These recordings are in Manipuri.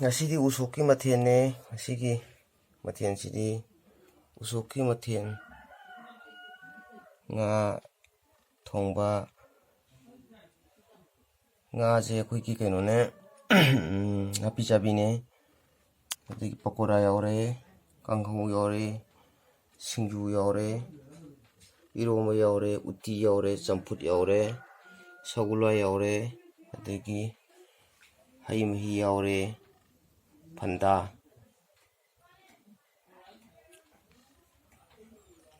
ꯉꯁꯤꯗꯤ ꯎꯁꯣꯞꯀꯤ ꯃꯊꯦꯜꯅꯦ ꯉꯁꯤꯒꯤ ꯃꯊꯦꯜꯁꯤꯗꯤ ꯎꯁꯣꯞꯀꯤ ꯃꯊꯦꯜ ꯉꯥ ꯊꯣꯡꯕ ꯉꯥꯁꯦ ꯑꯩꯈꯣꯏꯒꯤ ꯀꯩꯅꯣꯅꯦ ꯅꯥꯄꯤ ꯆꯥꯕꯤꯅꯦ ꯑꯗꯒꯤ ꯄꯀꯣꯔꯥ ꯌꯥꯎꯔꯦ ꯀꯥꯡꯍꯧ ꯌꯥꯎꯔꯦ ꯁꯤꯡꯖꯨ ꯌꯥꯎꯔꯦ ꯏꯔꯣꯝꯕ ꯌꯥꯎꯔꯦ ꯎꯇꯤ ꯌꯥꯎꯔꯦ ꯆꯝꯐꯨꯠ ꯌꯥꯎꯔꯦ ꯁꯒꯣꯜ ꯍꯋꯥꯏ ꯌꯥꯎꯔꯦ ꯑꯗꯒꯤ ꯍꯩ ꯃꯍꯤ ꯌꯥꯎꯔꯦ ꯐꯟꯗꯥ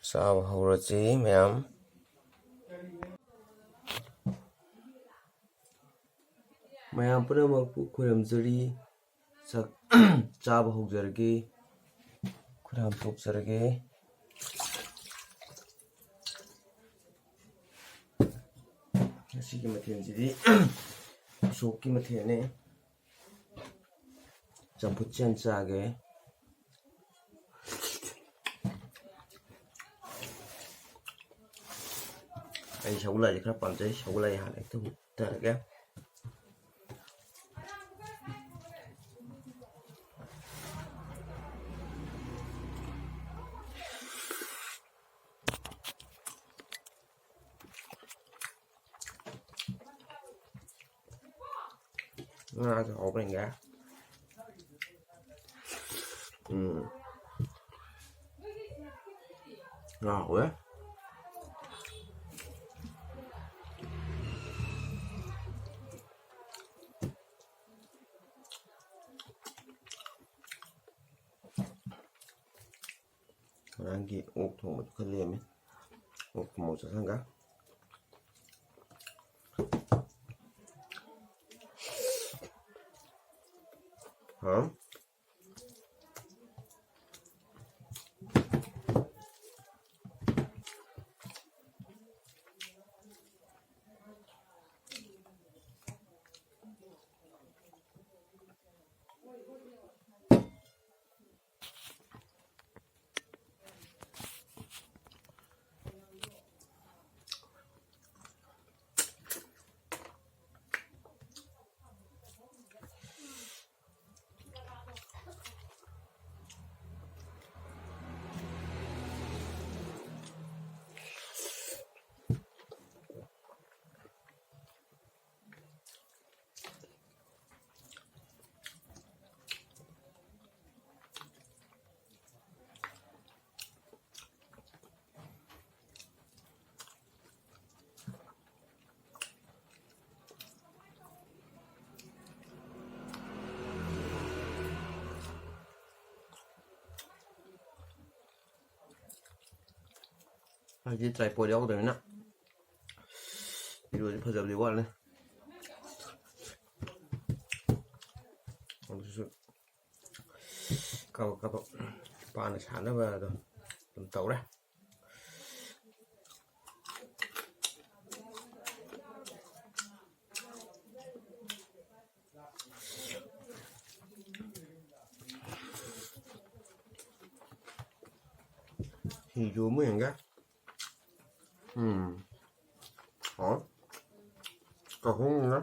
ꯆꯥꯕ ꯍꯧꯔꯁꯤ ꯃꯌꯥꯝ ꯄꯨꯝꯅꯃꯛꯄꯨ ꯈꯣꯏꯔꯝꯖꯔꯤ ꯆꯥꯕ ꯍꯧꯖꯔꯒꯦ ꯈꯨꯔꯨꯝ ꯊꯣꯛꯆꯔꯒꯦ ꯉꯁꯤꯒꯤ ꯃꯊꯦꯜꯁꯤꯗꯤ ꯎꯁꯣꯞꯀꯤ ꯃꯊꯦꯜꯅꯦ ꯆꯝꯐꯨꯠꯁꯦ ꯍꯥꯟꯅ ꯆꯥꯒꯦ ꯑꯩ ꯁꯒꯣꯜ ꯍꯋꯥꯏꯁꯦ ꯈꯔ ꯄꯥꯝꯖꯩ ꯁꯒꯣꯜ ꯍꯋꯥꯏ ꯍꯥꯟꯅ ꯍꯦꯛꯇ ꯍꯨꯠꯊꯔꯒꯦ ꯉꯥꯁꯨ ꯍꯥꯎꯕꯅꯤꯒ ꯉꯥ ꯍꯥꯎꯋꯦ ꯉꯔꯥꯡꯒꯤ ꯑꯣꯛ ꯊꯣꯡꯕꯗꯨ ꯈꯔ ꯂꯦꯝꯃꯤ ꯑꯣꯛ ꯊꯣꯡꯕ ꯆꯥꯁꯟꯒ ꯍꯥꯏꯗꯤ ꯇ꯭ꯔꯥꯏꯄꯣꯠ ꯌꯥꯎꯗꯕꯅꯤꯅ ꯚꯤꯗꯤꯑꯣꯁꯤ ꯐꯖꯕꯗꯤ ꯋꯥꯠꯂꯦ ꯑꯗꯨꯁꯨ ꯀꯕꯛ ꯀꯕꯛ ꯄꯥꯅ ꯁꯥꯟꯅꯕ ꯑꯗꯨꯝ ꯇꯧꯔꯦ ꯁꯤꯡꯖꯨ ꯑꯃ ꯌꯦꯡꯒꯦ ꯀꯥꯡꯍꯧꯅ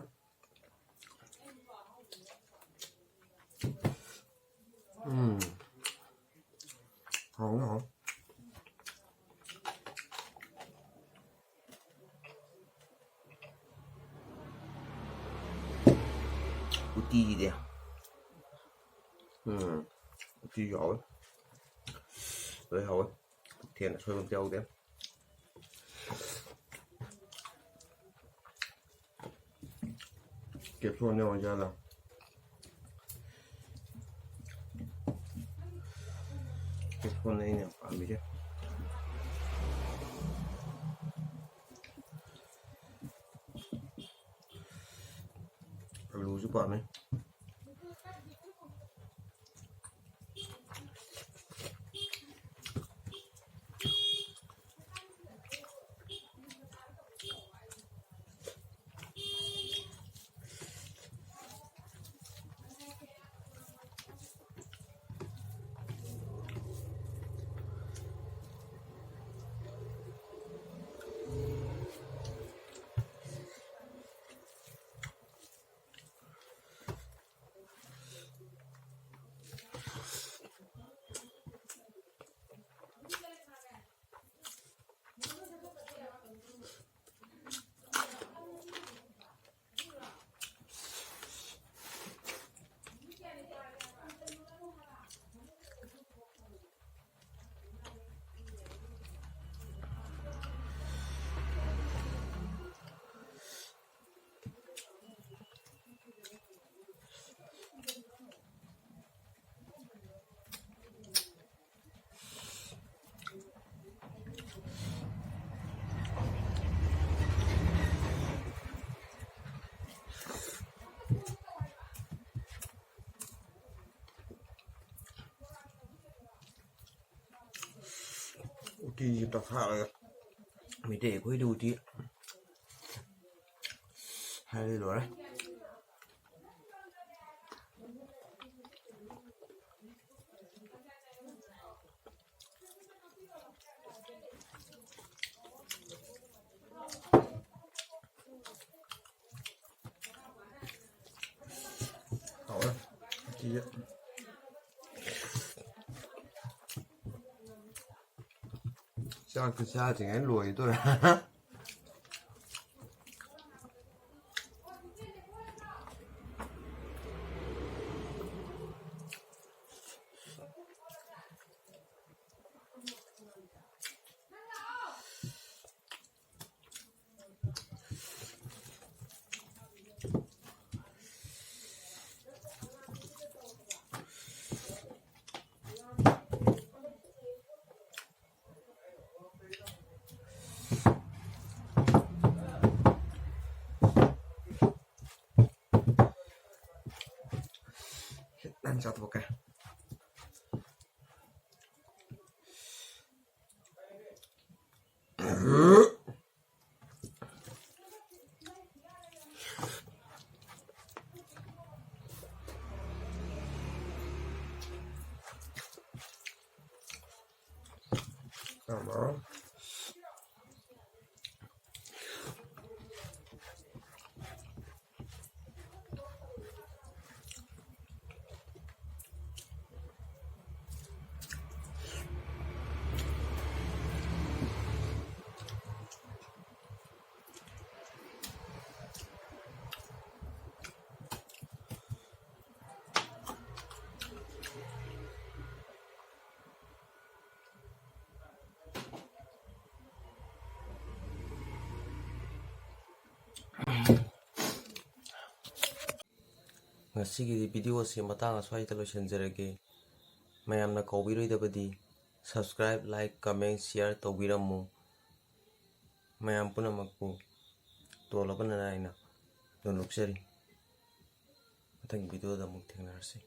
ꯍꯥꯎꯅ ꯍꯥꯎ 우띠지대 우띠 hảo với hảo thiền sôi con trâu đấy kẹp xuống nhau ra là kẹp xuống đây nè ăn đi chứ lú giúp bạn đấy thì tập hạ rồi mình để quay đủ tí hay đi rồi đấy hậu đấy chi á sao cứ xa thì anh lùi tôi ăn sao thôi cả đó ꯉꯁꯤꯒꯤꯗꯤ ꯚꯤꯗꯤꯑꯣꯁꯤ ꯃꯇꯥꯡ ꯑꯁ꯭ꯋꯥꯏꯗ ꯂꯣꯏꯁꯤꯟꯖꯔꯒꯦ ꯃꯌꯥꯝꯅ ꯀꯥꯎꯕꯤꯔꯣꯏꯗꯕꯗꯤ ꯁꯕꯁꯀ꯭ꯔꯥꯏꯕ ꯂꯥꯏꯛ ꯀꯃꯦꯟ ꯁꯤꯌꯥꯔ ꯇꯧꯕꯤꯔꯝꯃꯨ ꯃꯌꯥꯝ ꯄꯨꯝꯅꯃꯛꯄꯨ ꯇꯣꯜꯂꯕ ꯅꯥꯏꯅ ꯅꯣꯛꯆꯔꯤ ꯃꯊꯪꯒꯤ ꯚꯤꯗꯤꯑꯣꯗ ꯑꯃꯨꯛ ꯊꯦꯡꯅꯔꯁꯤ